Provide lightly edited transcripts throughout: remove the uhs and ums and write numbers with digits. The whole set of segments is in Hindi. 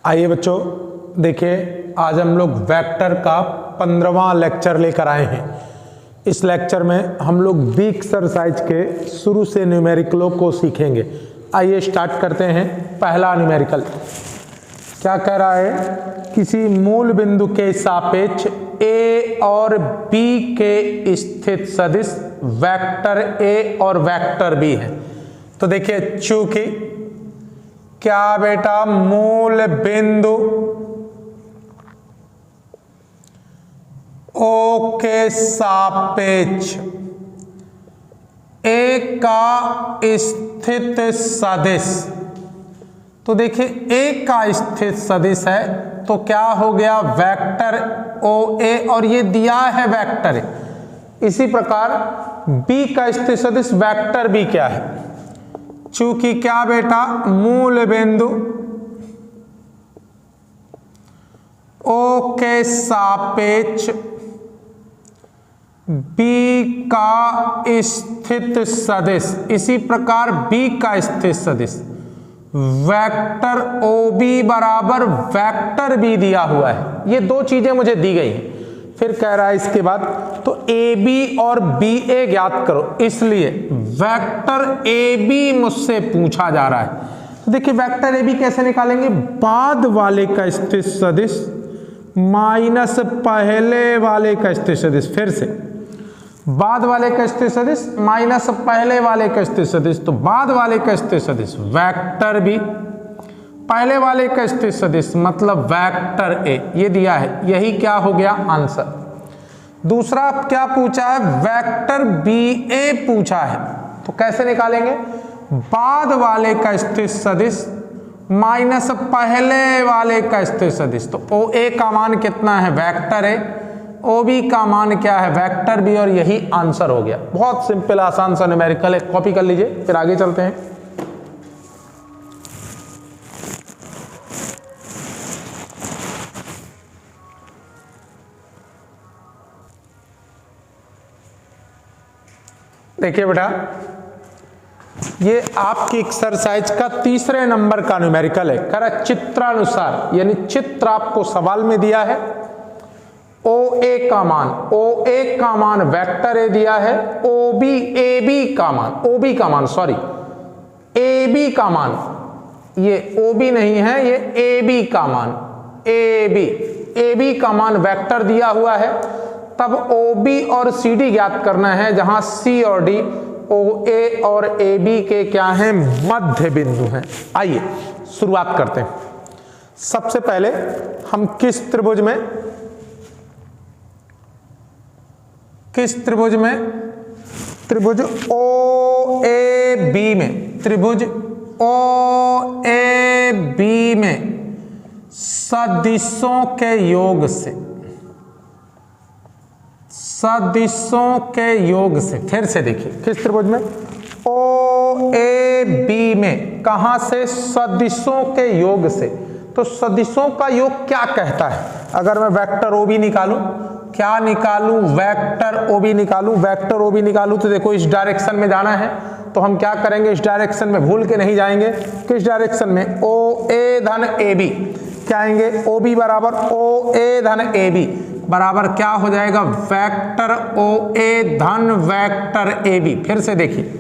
आइए बच्चों, देखिए आज हम लोग वेक्टर का 15वां लेक्चर लेकर आए हैं। इस लेक्चर में हम लोग बी एक्सरसाइज के शुरू से न्यूमेरिकलों को सीखेंगे। आइए स्टार्ट करते हैं। पहला न्यूमेरिकल क्या कह रहा है? किसी मूल बिंदु के सापेक्ष ए और बी के स्थित सदिश वेक्टर ए और वेक्टर बी है। तो देखिए, चूंकि क्या बेटा मूल बिंदु ओ के सापेक्ष ए का स्थित सदिश, तो देखिए ए का स्थित सदिश है तो क्या हो गया? वेक्टर ओ ए, और ये दिया है वेक्टर ए। इसी प्रकार बी का स्थित सदिश वेक्टर बी क्या है? चूंकि क्या बेटा मूल बिंदु ओ के सापेक्ष बी का स्थित सदिश, इसी प्रकार बी का स्थित सदिश वेक्टर ओ बी बराबर वेक्टर बी दिया हुआ है। ये दो चीजें मुझे दी गई हैं। फिर कह रहा है इसके बाद तो ए बी और बी ए ज्ञात करो, इसलिए वेक्टर ए बी मुझसे पूछा जा रहा है। तो देखिए वेक्टर ए बी कैसे निकालेंगे? बाद वाले का स्थित सदिश माइनस पहले वाले का स्थित सदिश। फिर से बाद वाले का स्थित सदिश माइनस पहले वाले का स्थित सदिश, तो बाद वाले का स्थित सदिश वेक्टर बी, पहले वाले का स्थित सदिश मतलब वेक्टर ए, ये दिया है। यही क्या हो गया? आंसर। दूसरा क्या पूछा है? वेक्टर बी ए पूछा है, तो कैसे निकालेंगे? बाद वाले का स्थित सदिश माइनस पहले वाले का स्थित सदिश, तो ओ ए का मान कितना है? Vector A. ओ बी का मान क्या है? वेक्टर बी, और यही आंसर हो गया। बहुत सिंपल आसान सा न्यूमेरिकल है, कॉपी कर लीजिए। फिर आगे चलते हैं। देखिए बेटा, ये आपकी एक्सरसाइज का तीसरे नंबर का न्यूमेरिकल है। कह रहा चित्रानुसार, यानी चित्र आपको सवाल में दिया है। ओ ए का मान वेक्टर ए दिया है। ओ बी ए बी का मान, ये ओ बी नहीं है, ये ए बी का मान, ए बी का मान वेक्टर दिया हुआ है। तब ओ बी और सी डी ज्ञात करना है, जहां सी और डी ओ ए और ए बी के क्या हैं? मध्य बिंदु हैं। आइए शुरुआत करते हैं। सबसे पहले हम किस त्रिभुज में त्रिभुज ओ ए बी में, त्रिभुज ओ ए बी में सदिशों के योग से, फिर से देखिए किस त्रिभुज में? ओ ए बी में। कहां से? सदिशों के योग से। तो सदिशों का योग क्या कहता है? अगर मैं वेक्टर ओ बी निकालूं, क्या निकालूं? वेक्टर ओ बी निकालूं, तो देखो इस डायरेक्शन में जाना है, तो हम क्या करेंगे? इस डायरेक्शन में भूल के नहीं जाएंगे। किस डायरेक्शन में? ओ ए धन ए बी। क्या आएंगे? ओ बी बराबर ओ ए धन ए बी बराबर क्या हो जाएगा? वेक्टर ओ ए धन वेक्टर ए बी। फिर से देखिए,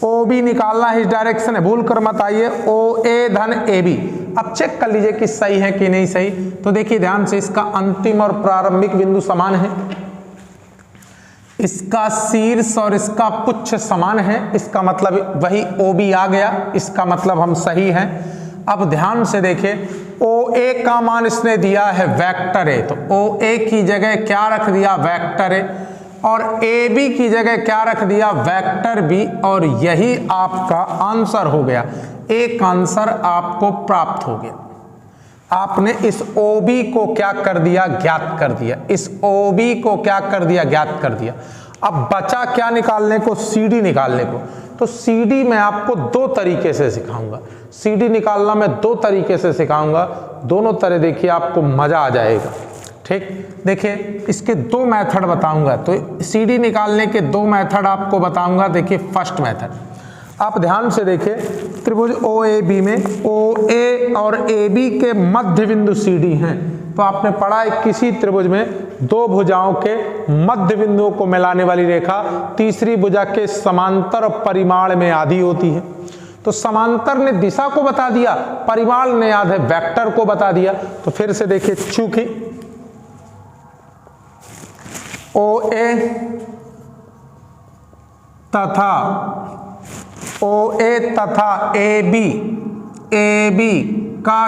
ओ बी निकालना है, इस डायरेक्शन है, भूल कर मत आइए। ओ ए धन ए बी। अब चेक कर लीजिए कि सही है कि नहीं सही। तो देखिए ध्यान से, इसका अंतिम और प्रारंभिक बिंदु समान है, इसका शीर्ष और इसका पुच्छ समान है, इसका मतलब वही ओ बी आ गया, इसका मतलब हम सही हैं। अब ध्यान से देखिए, ओ ए का मान इसने दिया है वेक्टर ए, तो ओ ए की जगह क्या रख दिया? वेक्टर ए, और ए बी की जगह क्या रख दिया? वेक्टर बी, और यही आपका आंसर हो गया। एक आंसर आपको प्राप्त हो गया। आपने इस ओ बी को क्या कर दिया? ज्ञात कर दिया। इस ओ बी को क्या कर दिया? ज्ञात कर दिया। अब बचा क्या निकालने को? सी डी निकालने को। तो सी डी मैं आपको दो तरीके से सिखाऊंगा। सी डी निकालना मैं दो तरीके से सिखाऊंगा, दोनों तरह देखिए आपको मजा आ जाएगा। ठीक, देखिए इसके दो मेथड बताऊंगा। तो सी डी निकालने के दो मेथड आपको बताऊंगा। देखिए फर्स्ट मेथड, आप ध्यान से देखिए, त्रिभुज OAB में OA और AB के मध्य बिंदु CD हैं। तो आपने पढ़ा है किसी त्रिभुज में दो भुजाओं के मध्य बिंदुओं को मिलाने वाली रेखा तीसरी भुजा के समांतर परिमाण में आधी होती है। तो समांतर ने दिशा को बता दिया, परिमाण ने याद है वेक्टर को बता दिया। तो फिर से देखिए, चूंकि OA तथा AB का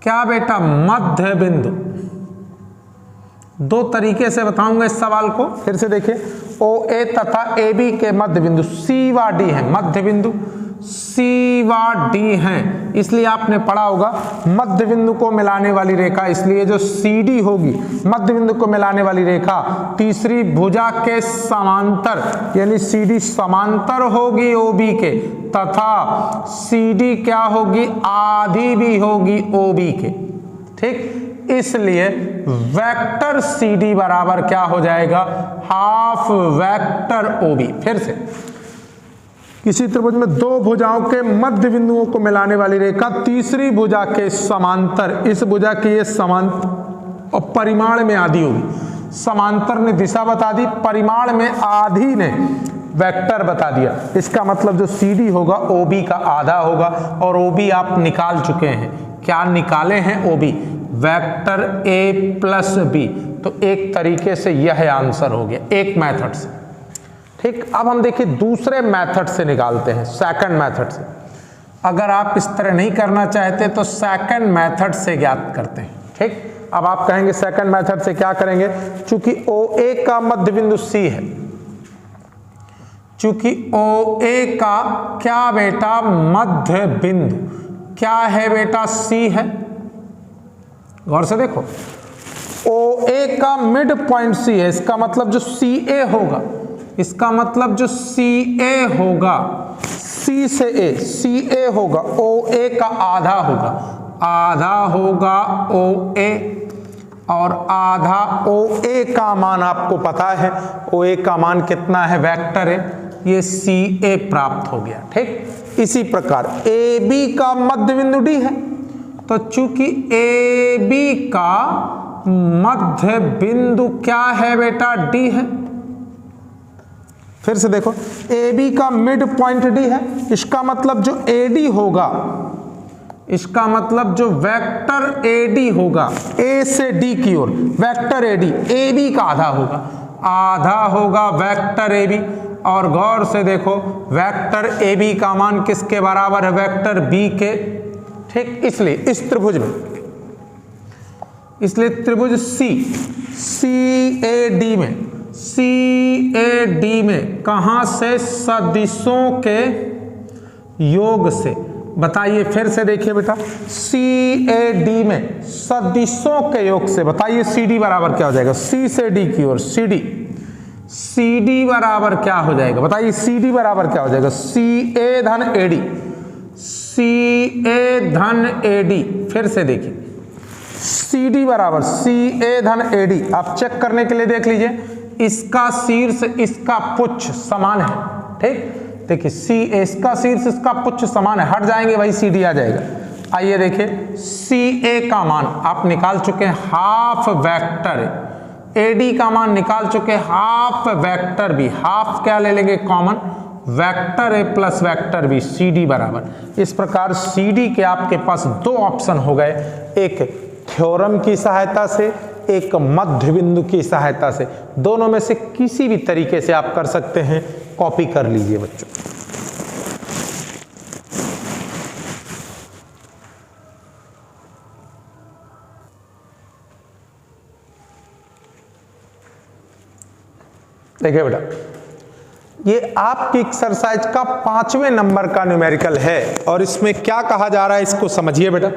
क्या बेटा मध्य बिंदु। दो तरीके से बताऊंगा इस सवाल को, फिर से देखिए, OA तथा AB के मध्य बिंदु C व D है, मध्य बिंदु C व D हैं, इसलिए आपने पढ़ा होगा मध्य बिंदु को मिलाने वाली रेखा, इसलिए जो CD होगी मध्य बिंदु को मिलाने वाली रेखा तीसरी भुजा के समांतर, यानी CD समांतर होगी OB के, तथा CD क्या होगी, आधी भी होगी OB के। ठीक, इसलिए वेक्टर CD बराबर क्या हो जाएगा, हाफ वेक्टर OB। फिर से, किसी त्रिभुज में दो भुजाओं के मध्य बिंदुओं को मिलाने वाली रेखा तीसरी भुजा के समांतर, इस भुजा के ये समांतर और परिमाण में आधी होगी। समांतर ने दिशा बता दी, परिमाण में आधी ने वेक्टर बता दिया। इसका मतलब जो CD होगा OB का आधा होगा, और OB आप निकाल चुके हैं। क्या निकाले हैं OB, vector A plus B। तो एक तरीके से यह आंसर हो गया, एक मेथड से। ठीक, अब हम देखिए दूसरे मेथड से निकालते हैं, सेकंड मेथड से। अगर आप इस तरह नहीं करना चाहते तो सेकंड मेथड से ज्ञात करते हैं। ठीक, अब आप कहेंगे सेकंड मेथड से क्या करेंगे, चूंकि OA का मध्य बिंदु C है, चूंकि OA का क्या बेटा मध्य बिंदु क्या है बेटा, C है। गौर से देखो, OA का मिड पॉइंट C है, इसका मतलब जो CA होगा, इसका मतलब जो CA होगा, C से A, CA होगा, OA का आधा होगा OA, और आधा OA का मान आपको पता है, OA का मान कितना है, वेक्टर है, ये CA प्राप्त हो गया। ठीक, इसी प्रकार AB का मध्य बिंदु D है, तो चूंकि AB का मध्य बिंदु क्या है बेटा, D है। फिर से देखो, AB का मिड पॉइंट D है, इसका मतलब जो AD होगा, इसका मतलब जो वेक्टर AD होगा A से D की ओर, वेक्टर AD AB का आधा होगा वेक्टर AB। और गौर से देखो, वेक्टर AB का मान किसके बराबर है, वेक्टर B के। ठीक, इसलिए इस त्रिभुज में, इसलिए त्रिभुज CAD में कहां से, सदिशों के योग से। बताइए, फिर से देखिए बेटा, CAD में सदिशों के योग से। बताइए CD बराबर क्या हो जाएगा, C से D की ओर CD बराबर क्या हो जाएगा, बताइए CD बराबर क्या हो जाएगा, CA धन AD। फिर से देखिए, CD बराबर CA धन AD। आप चेक करने के लिए देख लीजिए, इसका शीर्ष इसका पुच्छ समान है। ठीक, देखिए CA, इसका शीर्ष इसका पुच्छ समान है, हट जाएंगे वही CD आ जाएगा। आइए देखिए, CA का मान आप निकाल चुके हैं, हाफ वेक्टर। AD का मान निकाल चुके हैं, हाफ वेक्टर B। हाफ क्या ले लेंगे common, vector A plus vector B, CD बराबर। इस प्रकार CD के आपके पास दो ऑप्शन हो गए, एक थ्योरम की सहायता से, एक मध्य बिंदु की सहायता से। दोनों में से किसी भी तरीके से आप कर सकते हैं, कॉपी कर लीजिए बच्चों। देखिए बेटा, ये आपकी एक्सरसाइज का 5वें नंबर का न्यूमेरिकल है, और इसमें क्या कहा जा रहा है इसको समझिए बेटा।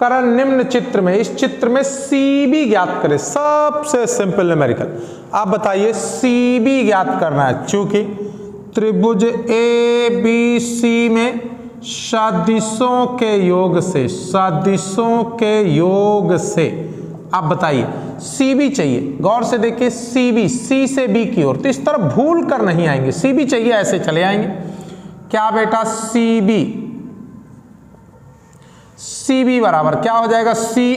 कारण निम्न चित्र में, इस चित्र में CB ज्ञात करें, सबसे सिंपल न्यूमेरिकल। आप बताइए CB ज्ञात करना है, चूंकि त्रिभुज ABC में सदिशों के योग से, आप बताइए सी बी चाहिए, गौर से देखिए सी बी, सी से बी की ओर, तो इस तरफ भूल कर नहीं आएंगे, सी बी चाहिए ऐसे चले आएंगे। क्या बेटा सी बी, सी बी बराबर क्या हो जाएगा सी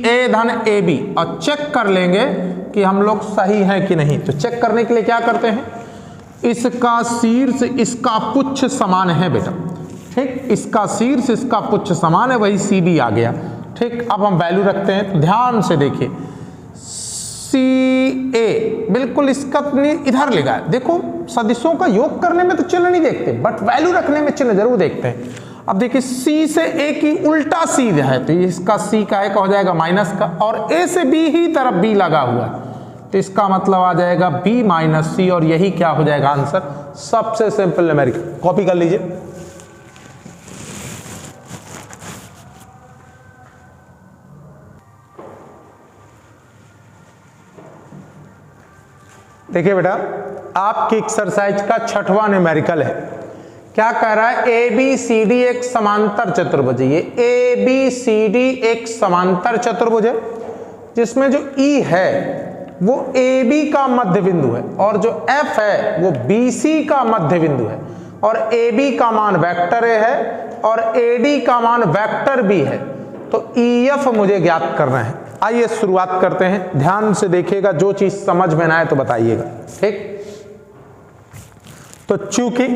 ए धन ए बी, और चेक कर लेंगे कि हम लोग सही हैं कि नहीं। तो चेक करने के लिए क्या करते हैं, इसका शीर्ष इसका पुच्छ समान है बेटा, ठीक, इसका शीर्ष इसका पुच्छ समान है, वही सी बी आ गया। ठीक, अब हम वैल्यू रखते हैं, तो ध्यान से देखिए सी ए बिल्कुल इसका इधर लिखा है। देखो सदिशों का योग करने में तो चिन्ह नहीं देखते, बट वैल्यू रखने में चिन्ह जरूर देखते हैं। अब देखिए सी से ए की उल्टा सी है, तो इसका सी का हो जाएगा माइनस का, और ए से बी ही तरफ बी लगा हुआ है, तो इसका मतलब आ जाएगा बी माइनस सी, और यही क्या हो जाएगा आंसर, सबसे सिंपल न्यूमेरिकल। कॉपी कर लीजिए। देखिए बेटा आपकी एक्सरसाइज का 6वां न्यूमेरिकल है। क्या कह रहा है, ए बी सी डी एक समांतर चतुर्भुज है। ये ए बी सी डी एक समांतर चतुर्भुज है, जिसमें जो ई है वो ए बी का मध्य बिंदु है, और जो एफ है वो बी सी का मध्य बिंदु है, और ए बी का मान वेक्टर ए है और ए डी का मान वेक्टर बी है। तो ई एफ मुझे ज्ञात करना है। आइए शुरुआत करते हैं, ध्यान से देखिएगा, जो चीज समझ में ना आए तो बताइएगा। ठीक, तो चूंकि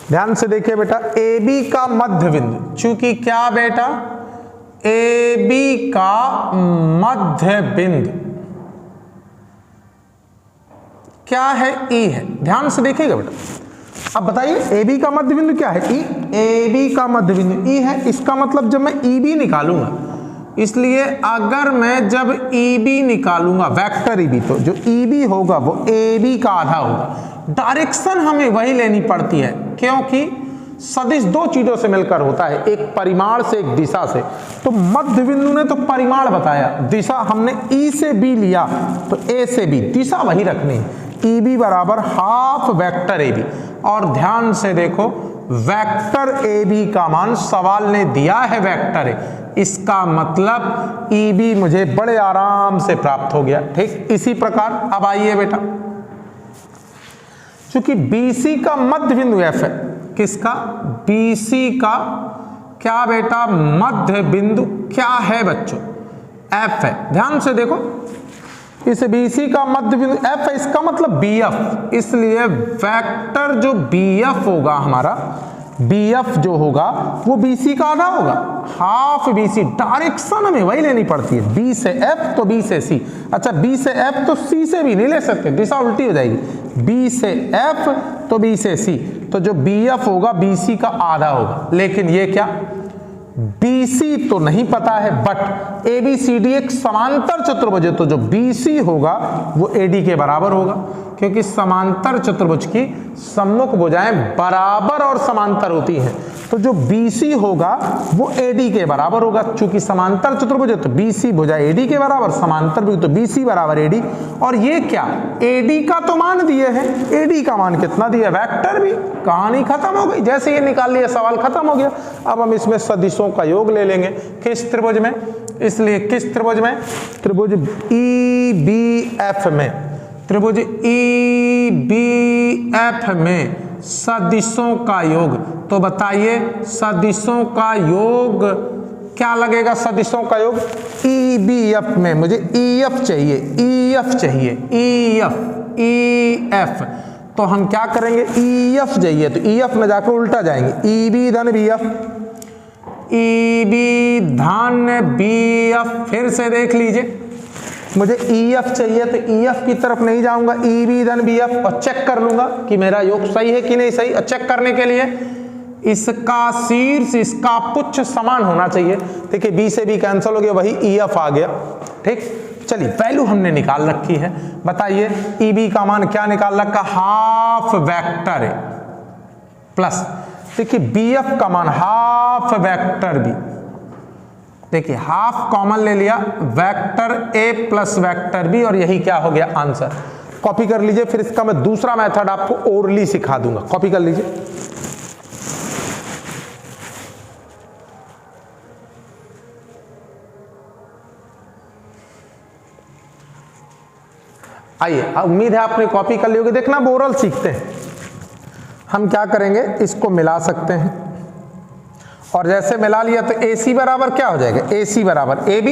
ध्यान से देखिए बेटा, ए बी का मध्य बिंदु, चूंकि क्या बेटा ए बी का मध्य बिंदु क्या है, ई है। ध्यान से देखिएगा बेटा, अब बताइए ए बी का मध्य बिंदु क्या है, ई। ए बी का मध्य बिंदु ई है, इसका मतलब जब मैं ई बी निकालूंगा, इसलिए अगर मैं जब ई बी निकालूंगा वेक्टर ई बी, तो जो ई बी होगा वो ए बी का आधा होगा। डायरेक्शन हमें वही लेनी पड़ती है, क्योंकि सदिश दो चीजों से मिलकर होता है, एक परिमाण से एक दिशा से। तो मध्य बिंदु ने तो परिमाण बताया, दिशा हमने ई से बी लिया, तो ए से बी, दिशा वही रखनी है, ई बी बराबर हाफ वेक्टर ए बी। और ध्यान से देखो वेक्टर ए बी का मान सवाल ने दिया है वेक्टर ए, इसका मतलब ई बी मुझे बड़े आराम से प्राप्त हो गया। ठीक, इसी प्रकार अब आइए बेटा, चूंकि बीसी का मध्य बिंदु एफ है, किसका, बीसी का क्या बेटा मध्य बिंदु क्या है बच्चों, एफ है। ध्यान से देखो, इस बीसी का मध्य बिंदु एफ है, इसका मतलब बी एफ, इसलिए वेक्टर जो बी एफ होगा हमारा, बी एफ जो होगा वो बीसी का आधा होगा, हाफ बीसी। डायरेक्शन हमें वही लेनी पड़ती है, बी से एफ तो बी से सी। अच्छा, बी से एफ तो सी से भी नहीं ले सकते, दिशा उल्टी हो जाएगी, बी से एफ तो बी से सी, तो जो बी एफ होगा बीसी का आधा होगा। लेकिन ये क्या, बीसी तो नहीं पता है, but A B C D एक समांतर चतुर्भुज है, तो जो बीसी होगा वो एडी के बराबर होगा, क्योंकि समांतर चतुर्भुज की सम्मुख भुजाएं बराबर और समांतर होती हैं। तो जो बीसी होगा वो एडी के बराबर होगा, चूंकि समांतर चतुर्भुज है तो बीसी भुजा एडी के बराबर, समांतर भी तो बीसी बराबर एडी। और ये क्या, एडी का तो मान दिए हैं, एडी का मान कितना दिया, वेक्टर भी। कहानी खत्म हो गई, जैसे ये निकाल लिया सवाल खत्म हो गया। अब हम इसमें सदिशों का योग ले लेंगे, किस त्रिभुज में, इसलिए किस त्रिभुज में, त्रिभुज ई बी एफ में, त्रिभुज ई बी एफ में सदिशों का योग। तो बताइए सदिशों का योग क्या लगेगा, सदिशों का योग ई बी एफ में मुझे ई एफ चाहिए, ई एफ चाहिए, ई एफ, ई एफ। तो हम क्या करेंगे, ई एफ चाहिए तो ई एफ में जाकर उल्टा जाएंगे, ई बी धन बी एफ, ई बी धन बी एफ। फिर से देख लीजिए, मुझे ई एफ चाहिए तो ई एफ की तरफ नहीं जाऊंगा, ई बी धन बी एफ, और चेक कर लूंगा कि मेरा योग सही है कि नहीं सही। और चेक करने के लिए इसका शीर्ष इसका पुच्छ समान होना चाहिए। देखिए बी से बी कैंसिल हो गया, वही ई एफ आ गया। ठीक, चलिए वैल्यू हमने निकाल रखी है। बताइए ई बी का मान क्या निकाल रखा, हाफ वेक्टर है प्लस, देखिए बी एफ का मान हाफ वेक्टर बी, देखिए हाफ कॉमन ले लिया, vector A plus vector B, और यही क्या हो गया आंसर। कॉपी कर लीजिए, फिर इसका मैं दूसरा मेथड आपको ओरली सिखा दूंगा। कॉपी कर लीजिए। आइए, उम्मीद है आपने कॉपी कर ली होगी। देखना बोरल सीखते हैं हम क्या करेंगे, इसको मिला सकते हैं और जैसे मिला लिया तो AC बराबर क्या हो जाएगा, AC बराबर AB,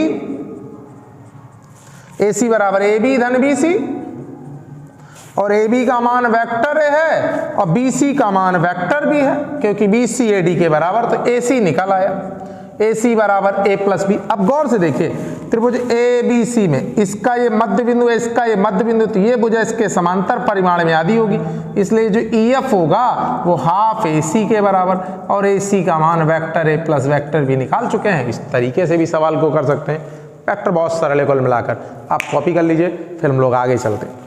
AC बराबर AB धन BC, और AB का मान वेक्टर है और BC का मान वेक्टर भी है क्योंकि BC AD के बराबर, तो AC निकल आया, AC बराबर A प्लस B। अब गौर से देखिए त्रिभुज ABC में इसका ये मध्य बिंदु है, इसका ये मध्य बिंदु, तो ये भुजा इसके समांतर परिमाण में आधी होगी, इसलिए जो EF होगा वो हाफ AC के बराबर, और AC का मान vector A plus vector B निकाल चुके हैं। इस तरीके से भी सवाल को कर सकते हैं, वेक्टर बहुत सरल है कुल मिलाकर। आप कॉपी कर लीजिए, फिर हम लोग आगे चलते हैं।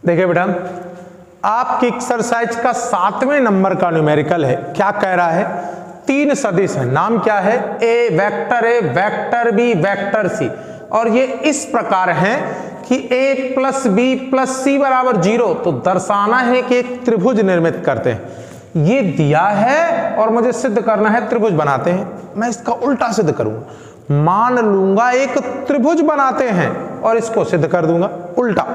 देखिए बेटा, आपकी एक्सरसाइज का 7वें नंबर का न्यूमेरिकल है। क्या कह रहा है, 3 सदिश है, नाम क्या है, A vector B vector C, और ये इस प्रकार है कि A plus B plus C बराबर 0, तो दर्शाना है कि एक त्रिभुज निर्मित करते हैं। ये दिया है और मुझे सिद्ध करना है त्रिभुज बनाते हैं। मैं इसका उल्टा सिद्ध करूंगा, मान लूंगा एक त्रिभुज बनाते हैं और इसको सिद्ध कर दूंगा उल्टा।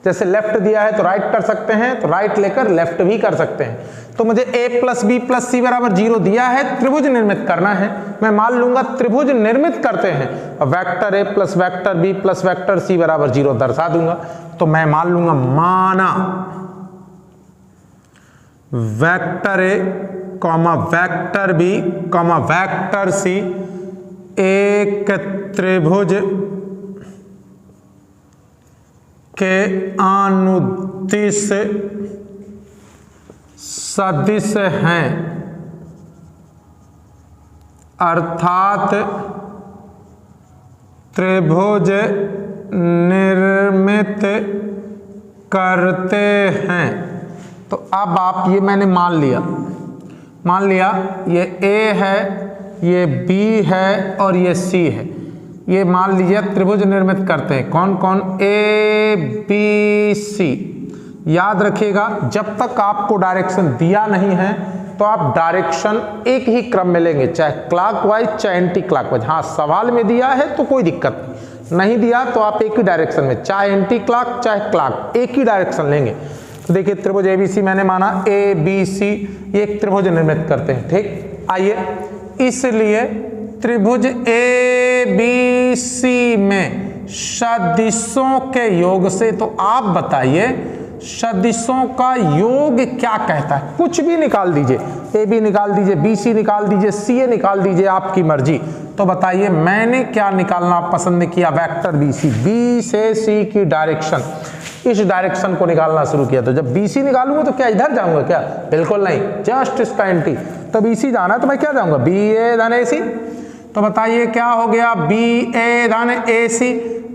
जैसे लेफ्ट दिया है तो राइट कर सकते हैं, तो राइट लेकर लेफ्ट भी कर सकते हैं। तो मुझे A plus B plus C बराबर 0 दिया है, त्रिभुज निर्मित करना है। मैं मान लूंगा त्रिभुज निर्मित करते हैं और vector A plus vector B plus vector C बराबर 0 दर्शा दूंगा। तो मैं मान लूंगा माना vector A comma vector B comma vector C एक त्रिभुज के अनुदिश सदिश हैं, अर्थात त्रिभुज निर्मित करते हैं। तो अब आप ये मैंने मान लिया ये A है, ये B है और ये C है। ये मान लीजिए त्रिभुज निर्मित करते हैं, कौन कौन, A B C। याद रखिएगा जब तक आपको डायरेक्शन दिया नहीं है तो आप डायरेक्शन एक ही क्रम में लेंगे, चाहे क्लॉकवाइज चाहे एंटी क्लॉकवाइज। हाँ, सवाल में दिया है तो कोई दिक्कत नहीं दिया तो आप एक ही डायरेक्शन में, चाहे एंटी क्लॉक चाहे क्लॉक, एक ही डायरेक्शन लेंगे। तो देखिए त्रिभुज ABC मैंने माना ABC, ये एक त्रिभुज निर्मित करते हैं। ठीक, आइए, इसलिए त्रिभुज ABC में सदिशों के योग से, तो आप बताइए सदिशों का योग क्या कहता है। कुछ भी निकाल दीजिए, AB निकाल दीजिए, BC निकाल दीजिए, CA निकाल दीजिए, आपकी मर्जी। तो बताइए मैंने क्या निकालना पसंद किया, वेक्टर BC, B से C की डायरेक्शन, इस डायरेक्शन को निकालना शुरू किया। तो जब BC निकालूंगा तो क्या इधर जाऊंगा क्या, बिल्कुल नहीं, जस्ट इसका एंटी। तो BC जाना तो मैं क्या जाऊंगा, BA धन AC। तो बताइए क्या हो गया, BA धन AC।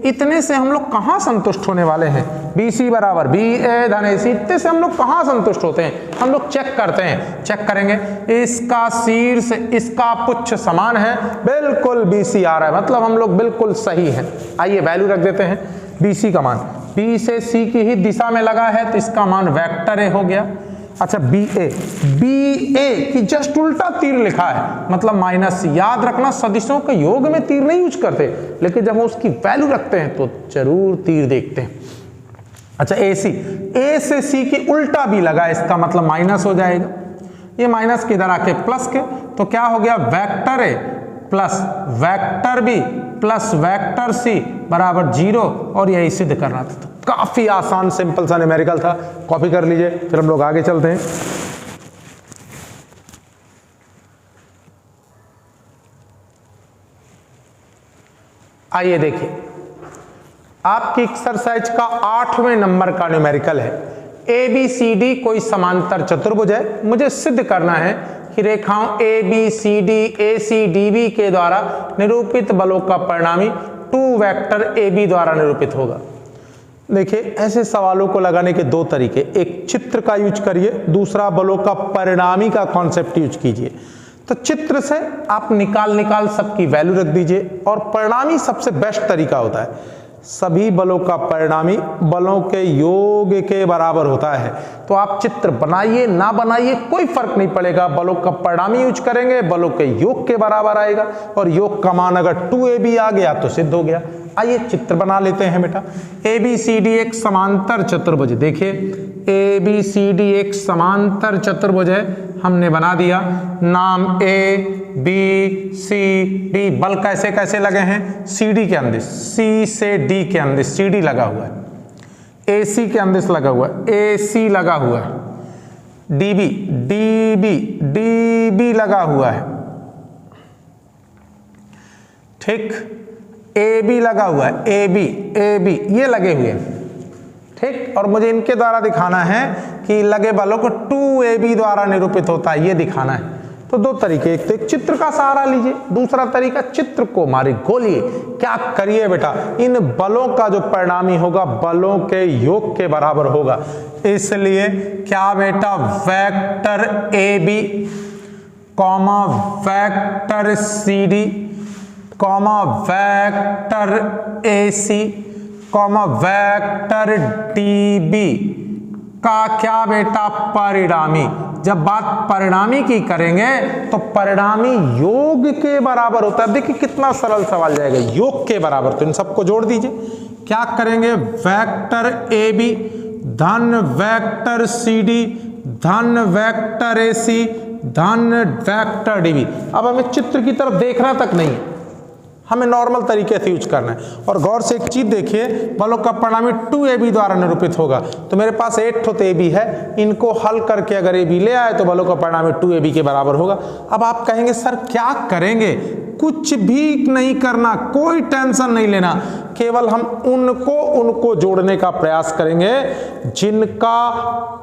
इतने से हम लोग कहाँ संतुष्ट होने वाले हैं, BC बराबर BA धन AC। इतने से हम लोग कहाँ संतुष्ट होते हैं, हम लोग चेक करते हैं, चेक करेंगे इसका शीर्ष इसका पुच्छ समान है, बिल्कुल BC आ रहा है, मतलब हम लोग बिल्कुल सही हैं। आइए वैल्यू रख देते हैं, BC का मान B से C की ही दिशा में लगा है तो इसका मान वेक्टर A हो गया। अच्छा BA की जस्ट उल्टा तीर लिखा है, मतलब माइनस। याद रखना सदिशों के योग में तीर नहीं यूज करते, लेकिन जब हम उसकी वैल्यू रखते हैं तो जरूर तीर देखते हैं। अच्छा AC, A से C की उल्टा भी लगा, इसका मतलब माइनस हो जाएगा। ये माइनस के इधर आके प्लस के, तो क्या हो गया, vector A plus vector B plus vector C बराबर 0, और यही सिद्ध करना था। तो काफी आसान सिंपल सा न्यूमेरिकल था, कॉपी कर लीजिए, फिर हम लोग आगे चलते हैं। आइए देखिए, आपकी एक्सरसाइज का 8वें नंबर का न्यूमेरिकल है। ABCD कोई समांतर चतुर्भुज है। मुझे सिद्ध करना है कि रेखाओं ABCD ACDB के द्वारा निरूपित बलों का परिणामी 2 वेक्टर AB द्वारा निरूपित होगा। देखिए ऐसे सवालों को लगाने के 2 तरीके, एक चित्र का यूज करिए, दूसरा बलों का परिणामी का कॉन्सेप्ट यूज कीजिए। तो चित्र से आप निकाल सबकी वैल्यू रख दीजिए, और परिणामी सबसे बेस्ट तरीका होता है। सभी बलों का परिणामी बलों के योग के बराबर होता है। तो आप चित्र बनाइए ना बनाइए कोई फर्क नहीं पड़ेगा, बलों का परिणामी यूज करेंगे, बलों के योग के बराबर आएगा, और योग का मान अगर 2ab आ गया तो सिद्ध हो गया। आइए चित्र बना लेते हैं बेटा। ABCD एक समांतर चतुर्भुज, देखिए ABCD एक समांतर चतुर्भुज है, हमने बना दिया। नाम ABCD, बल कैसे कैसे लगे हैं, CD के अंदर, C से D के अंदर CD लगा हुआ है, AC के अंदर लगा हुआ है, AC लगा हुआ है, DB लगा हुआ है, ठीक, AB लगा हुआ है, AB ये लगे हुए हैं, ठीक। और मुझे इनके द्वारा दिखाना है कि लगे बलों को 2ab द्वारा निरूपित होता है, ये दिखाना है। तो दो तरीके, एक तो एक चित्र का सहारा लीजिए, दूसरा तरीका चित्र को मारे गोलिए। क्या करिए बेटा, इन बलों का जो परिणामी होगा बलों के योग के बराबर होगा, इसलिए क्या बेटा, vector AB comma vector CD comma vector AC comma vector DB का क्या बेटा, परिणामी। जब बात परिणामी की करेंगे तो परिणामी योग के बराबर होता है। देखिए कितना सरल सवाल जाएगा, योग के बराबर, तो इन सबको जोड़ दीजिए। क्या करेंगे, वेक्टर AB धन वेक्टर CD धन वेक्टर AC धन वेक्टर DB। अब हमें चित्र की तरफ देखना तक नहीं है, हमें नॉर्मल तरीके से यूज करना है। और गौर से एक चीज देखिए, बलों का परिणामी 2ab द्वारा निरूपित होगा, तो मेरे पास 8 ठो ab है, इनको हल करके अगर ab ले आए तो बलों का परिणामी 2ab के बराबर होगा। अब आप कहेंगे सर क्या करेंगे, कुछ भी नहीं करना, कोई टेंशन नहीं लेना, केवल हम उनको जोड़ने का प्रयास करेंगे जिनका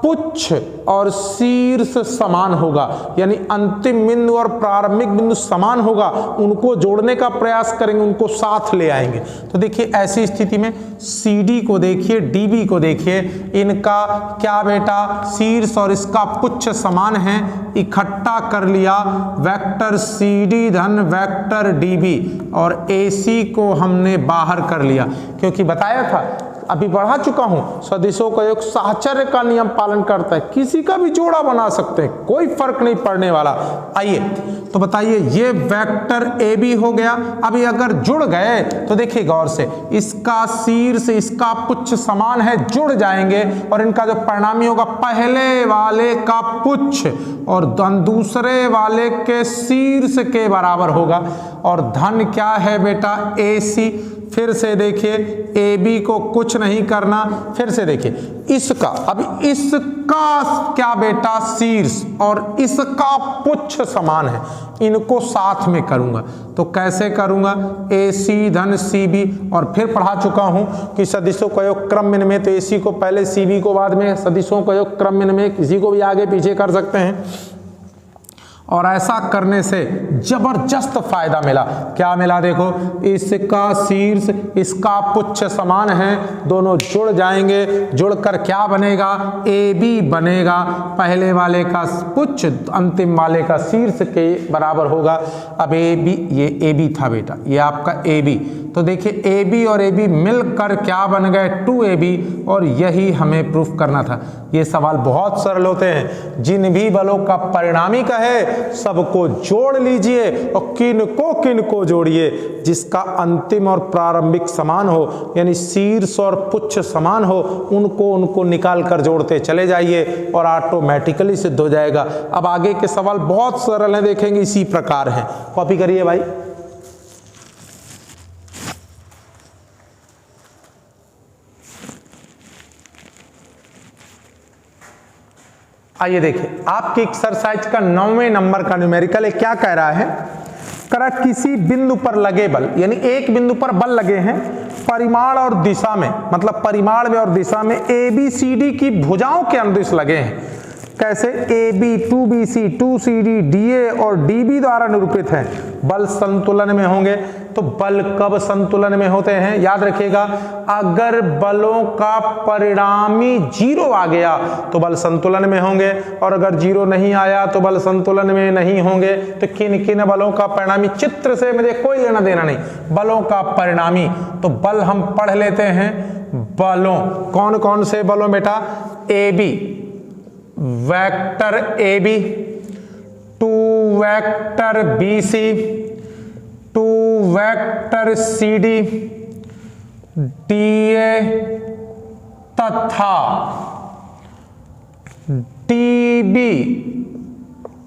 पुच्छ और शीर्ष समान होगा, यानी अंतिम बिंदु और प्रारंभिक बिंदु समान होगा, उनको जोड़ने का प्रयास करेंगे, उनको साथ ले आएंगे। तो देखिए ऐसी स्थिति में CD को देखिए, DB को देखिए, इनका क्या बेटा, शीर्ष और इसका पुच्छ समान है, इकट्ठा कर लिया, वेक्टर CD धन वेक्टर DB, और AC को हमने बाहर कर लिया, क्योंकि बताया था, अभी बढ़ा चुका हूं, सदिशों का योग साहचर्य का नियम पालन करता है, किसी का भी जोड़ा बना सकते हैं, कोई फर्क नहीं पड़ने वाला। आइए तो बताइए, ये वेक्टर AB हो गया। अभी अगर जुड़ गए तो देखिए गौर से, इसका शीर्ष इसका पुच्छ समान है, जुड़ जाएंगे, और इनका जो परिणामी होगा पहले वाले का पुच्छ और दूसरे वाले के शीर्ष के बराबर होगा। और धन क्या है बेटा, AC। फिर से देखिए, AB को कुछ नहीं करना, फिर से देखिए इसका, अब इसका क्या बेटा, शीर्ष और इसका पुच्छ समान है, इनको साथ में करूंगा। तो कैसे करूंगा, AC धन CB, और फिर पढ़ा चुका हूं कि सदिशों का योग क्रम में, तो AC को पहले CB को बाद में, सदिशों का योग क्रम में, किसी को भी आगे पीछे कर सकते हैं। और ऐसा करने से जबरदस्त फायदा मिला। क्या मिला, देखो, इसका शीर्ष इसका पुच्छ समान है, दोनों जुड़ जाएंगे, जुड़कर क्या बनेगा, AB बनेगा, पहले वाले का पुच्छ अंतिम वाले का शीर्ष के बराबर होगा। अब AB, ये AB था बेटा, ये आपका AB। तो देखिए AB और AB मिलकर क्या बन गए, 2AB, और यही हमें प्रूफ करना था। ये सवाल बहुत सरल होते हैं, जिन भी बलों का परिणामी कहे सबको जोड़ लीजिए, और किनको जोड़िए, जिसका अंतिम और प्रारंभिक समान हो, यानी शीर्ष और पुच्छ समान हो, उनको निकाल कर जोड़ते चले जाइए और ऑटोमेटिकली सिद्ध हो जाएगा। अब आगे के सवाल बहुत सरल हैं, देखेंगे इसी प्रकार हैं। कॉपी करिए भाई। आइए देखिए, आपके एक्सरसाइज का 9वें नंबर का न्यूमेरिकल है। क्या कह रहा है, करा किसी बिंदु पर लगे बल, यानी एक बिंदु पर बल लगे हैं, परिमाण और दिशा में, मतलब परिमाण में और दिशा में ABCD की भुजाओं के अनुदिश लगे हैं। कैसे? AB 2BC 2CD DA और DB द्वारा निरूपित हैं, बल संतुलन में होंगे। तो बल कब संतुलन में होते हैं? याद रखिएगा, अगर बलों का परिणामी 0 आ गया तो बल संतुलन में होंगे, और अगर 0 नहीं आया तो बल संतुलन में नहीं होंगे। तो किन किन बलों का परिणामी, चित्र से मुझे कोई लेना देना नहीं, बलों का परिणामी। तो बल हम पढ़ लेते हैं, बलों कौन कौन से बलों बेटा? AB vector AB, 2 vector BC, 2 vector CD, DA तथा DB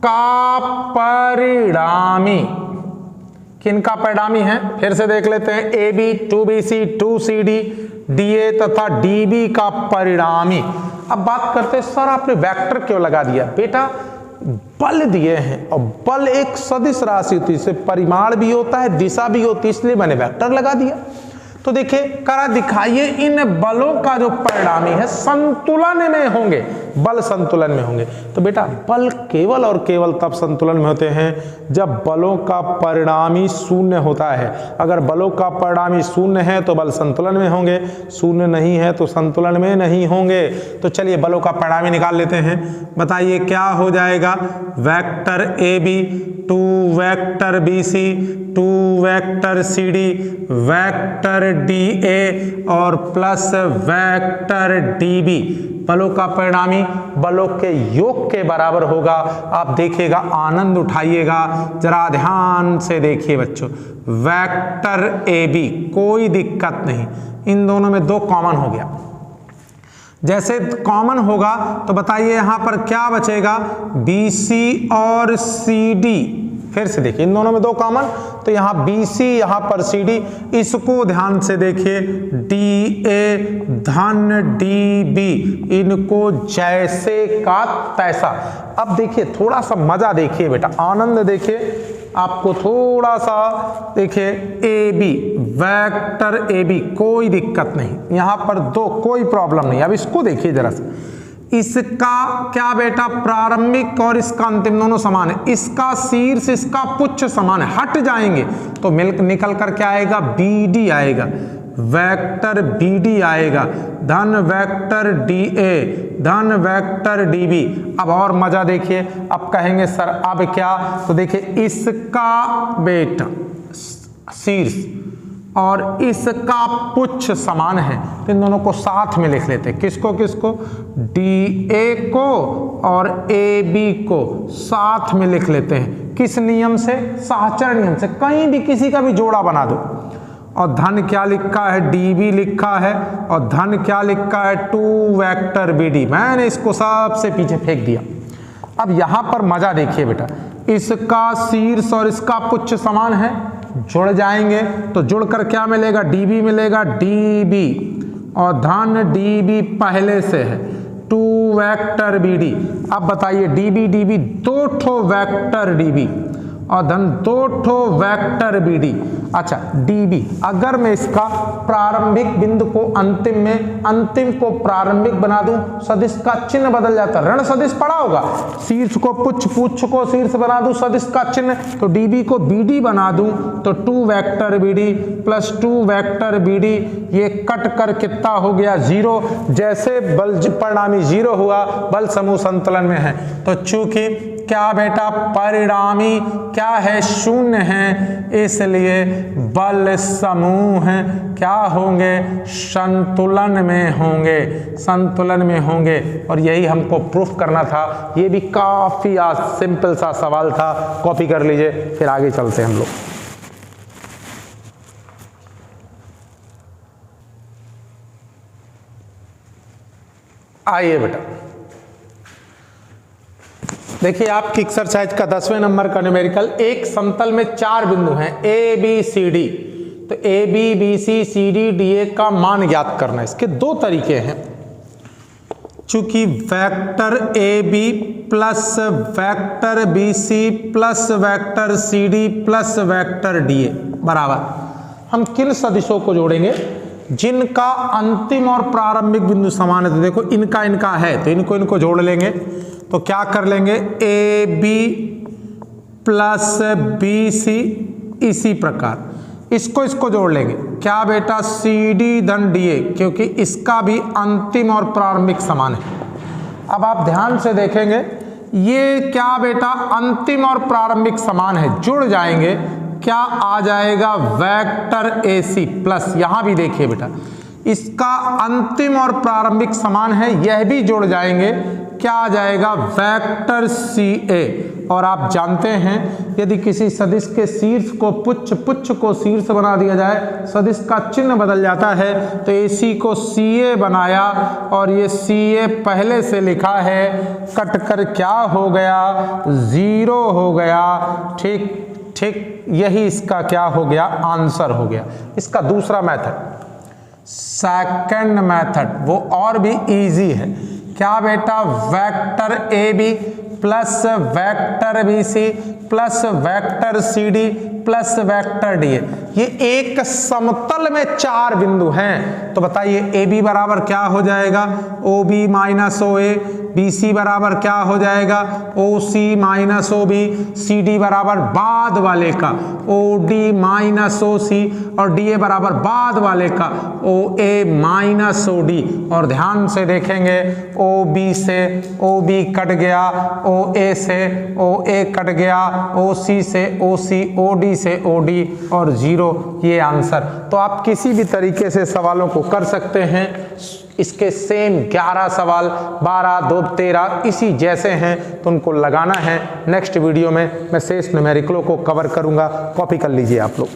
का परिणामी। किनका परिणामी है? फिर से देख लेते हैं, AB 2BC 2CD DA तथा DB का परिणामी। अब बात करते हैं, सर आपने वेक्टर क्यों लगा दिया? बेटा बल दिए हैं, और बल एक सदिश राशि होती है, इससे परिमाण भी होता है, दिशा भी होती है, इसलिए मैंने वेक्टर लगा दिया। तो देखिए, करा दिखाइए इन बलों का जो परिणामी है संतुलन में होंगे, बल संतुलन में होंगे। तो बेटा बल केवल और केवल तब संतुलन में होते हैं जब बलों का परिणामी शून्य होता है। अगर बलों का परिणामी शून्य है तो बल संतुलन में होंगे, शून्य नहीं है तो संतुलन में नहीं होंगे। तो चलिए बलों का परिणामी निकाल लेते हैं। बताइए क्या हो जाएगा? Vector AB, 2 vector BC, 2 vector CD, vector DA और प्लस वेक्टर DB। बलों का परिणामी बलों के योग के बराबर होगा। आप देखिएगा, आनंद उठाइएगा, जरा ध्यान से देखिए बच्चों। वेक्टर AB कोई दिक्कत नहीं, इन दोनों में 2 कॉमन हो गया। जैसे कॉमन होगा तो बताइए यहां पर क्या बचेगा? BC और CD। फिर से देखिए, इन दोनों में 2 कॉमन, तो यहां BC यहां पर CD। इसको ध्यान से देखिए, DA धन DB, इनको जैसे का तैसा। अब देखिए थोड़ा सा मजा देखिए बेटा, आनंद देखिए, आपको थोड़ा सा देखिए। AB वेक्टर AB कोई दिक्कत नहीं, यहां पर 2 कोई प्रॉब्लम नहीं। अब इसको देखिए जरा सा, इसका क्या बेटा प्रारंभिक और इसका अंतिम दोनों समान है, इसका शीर्ष इसका पुच्छ समान है, हट जाएंगे तो निकल कर क्या आएगा? BD आएगा, वेक्टर BD आएगा, धन वेक्टर DA, धन वेक्टर DB। अब और मजा देखिए, अब कहेंगे सर अब क्या? तो देखिए इसका बेटा शीर्ष और इसका पुच्छ समान है, तो इन दोनों को साथ में लिख लेते हैं। किसको किसको? DA को और AB को साथ में लिख लेते हैं। किस नियम से? सहचर नियम से। कहीं भी किसी का भी जोड़ा बना दो। और धन क्या लिखा है? DB लिखा है, और धन क्या लिखा है? 2 वेक्टर BD। मैंने इसको सबसे पीछे फेंक दिया। अब यहां पर मजा देखिए बेटा, इसका शीर्ष और इसका पुच्छ समान है, जुड़ जाएंगे तो जुड़कर क्या मिलेगा? DB मिलेगा, DB और धन DB पहले से है, 2 वेक्टर BD। अब बताइए DB DB 2 ठो वेक्टर DB और धन 2 ठो वेक्टर BD। अच्छा DB, अगर मैं इसका प्रारंभिक बिंदु को अंतिम में, अंतिम को प्रारंभिक बना दूं, सदिश का चिन्ह बदल जाता है। ऋण सदिश पढ़ा होगा, शीर्ष को पुच्छ, पुच्छ को शीर्ष बना दूं, सदिश का चिन्ह, तो DB को BD बना दूं तो 2 vector BD plus 2 vector BD, ये कट कर कितना हो गया? 0। जैसे बल परिणामी 0 हुआ, बल समूह संतुलन में है। तो चूंकि क्या बेटा परिणामी क्या है? शून्य है, इसलिए बल समूह क्या होंगे? संतुलन में होंगे, संतुलन में होंगे। और यही हमको प्रूफ करना था। ये भी काफी सिंपल सा सवाल था, कॉपी कर लीजिए, फिर आगे चलते हैं हम लोग। आइए बेटा, देखिए आपकी एक्सरसाइज का 10वें नंबर का न्यूमेरिकल। एक समतल में 4 बिंदु हैं A B C D, तो A B B C C D D A का मान ज्ञात करना है। इसके 2 तरीके हैं। चूंकि vector A B plus vector B C plus vector C D plus vector D A बराबर, हम किन सदिशों को जोड़ेंगे? जिनका अंतिम और प्रारंभिक बिंदु समान है। तो देखो इनका इनका है तो इनको जोड़ लेंगे, तो क्या कर लेंगे A B plus B C, इसी प्रकार इसको जोड़ लेंगे, क्या बेटा सी डी धन डी ए, क्योंकि इसका भी अंतिम और प्रारंभिक समान है। अब आप ध्यान से देखेंगे ये क्या बेटा अंतिम और प्रारंभिक समान है, जुड़ जाएंगे, क्या आ जाएगा वेक्टर ए सी प्लस, यहां भी देखिए बेटा इसका अंतिम और प्रारंभिक समान है, यह भी जुड़ जाएंगे, क्या आ जाएगा वेक्टर सी ए। और आप जानते हैं यदि किसी सदिश के शीर्ष को पुच्छ, पुच्छ को शीर्ष बना दिया जाए, सदिश का चिन्ह बदल जाता है, तो AC को CA बनाया और ये CA पहले से लिखा है, कट कर क्या हो गया 0 हो गया। ठीक ठीक, यही इसका क्या हो गया आंसर हो गया। इसका दूसरा मेथड, सेकंड मेथड, वो और भी इजी है। क्या बेटा vector A B plus vector B C plus vector C D plus vector D A, ये एक समतल में 4 बिंदु हैं। तो बताइए ए बी बराबर क्या हो जाएगा O B minus O A, B C बराबर क्या हो जाएगा O C minus O B, C D बराबर बाद वाले का ओ डी माइनस ओ सी, और डी ए बराबर बाद वाले का ओ ए माइनस ओ डी। और ध्यान से देखेंगे ओ बी से ओ बी कट गया, ओ ए से ओ ए कट गया, ओ सी से ओ सी, ओ डी से ओ डी, और 0 ये आंसर। तो आप किसी भी तरीके से सवालों को कर सकते हैं। इसके सेम 11 सवाल 12, 2, 13 इसी जैसे हैं, तो उनको लगाना है। नेक्स्ट वीडियो में मैं शेष न्यूमेरिकलों को कवर करूंगा, कॉपी कर लीजिए आप लोग।